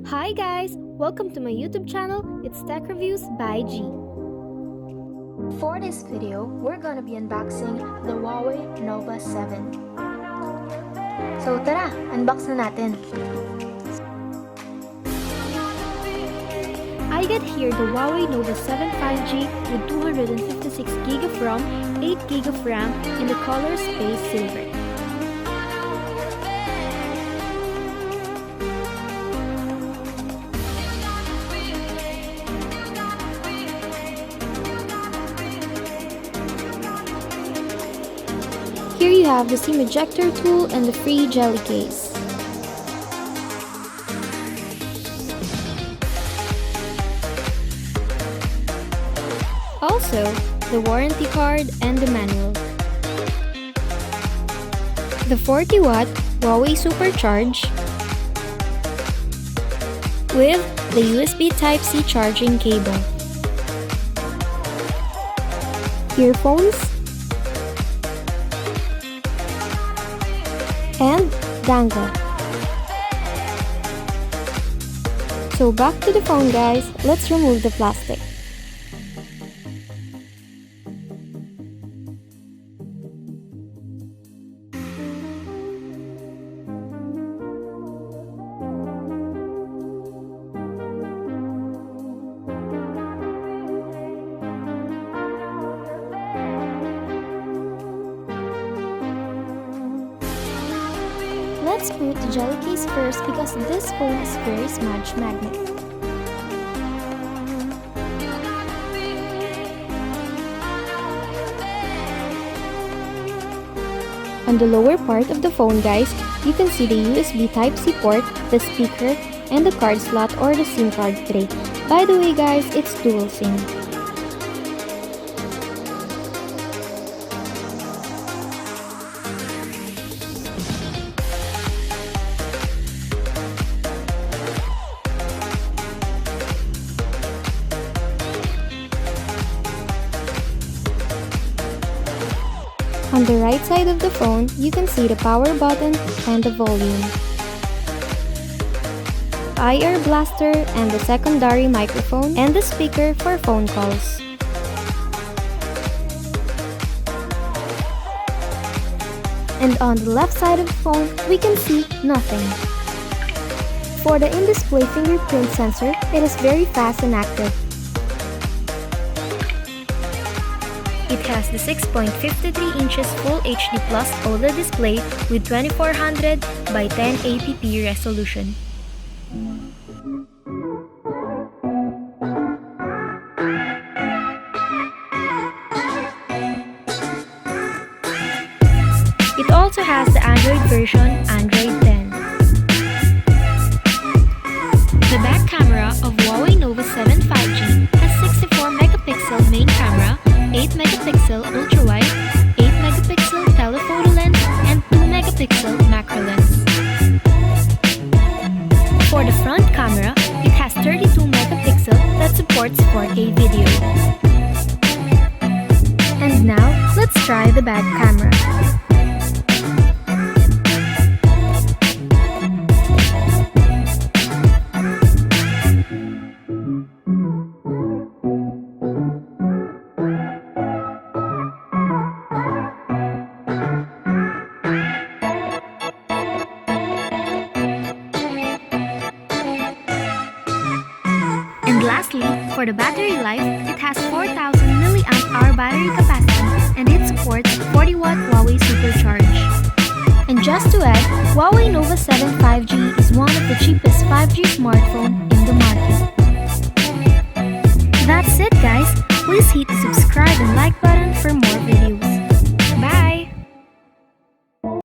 Hi guys! Welcome to my YouTube channel. It's Tech Reviews by G. For this video, we're gonna be unboxing the HUAWEI NOVA 7. So tara, unbox na natin. I got here the HUAWEI NOVA 7 5G with 256GB of ROM, 8GB of RAM, in the color Space Silver. Here you have the SIM ejector tool and the free jelly case. Also, the warranty card and the manual. The 40-watt HUAWEI Supercharge with the USB Type-C charging cable. Earphones and dangle. So back to the phone guys, let's remove the plastic. Let's put the jelly case first because this phone is very smudge magnet. On the lower part of the phone guys, you can see the USB Type-C port, the speaker, and the card slot or the SIM card tray. By the way guys, it's dual SIM. On the right side of the phone, you can see the power button and the volume, IR blaster and the secondary microphone, and the speaker for phone calls. And on the left side of the phone, we can see nothing. For the in-display fingerprint sensor, it is very fast and active. It has the 6.53 inches Full HD Plus OLED display with 2400 by 1080p resolution. It also has the Android version, Android 10. The back camera of HUAWEI NOVA 7 5G has 64 megapixel main camera, 8 megapixel ultra-wide, 8 megapixel telephoto lens, and 2 megapixel macro lens. For the front camera, it has 32 megapixel that supports 4K video. And now, let's try the back camera. And lastly, for the battery life, it has 4000 mAh battery capacity and it supports 40-watt HUAWEI Supercharge. And just to add, HUAWEI NOVA 7 5G is one of the cheapest 5G smartphone in the market. That's it guys, please hit the subscribe and like button for more videos.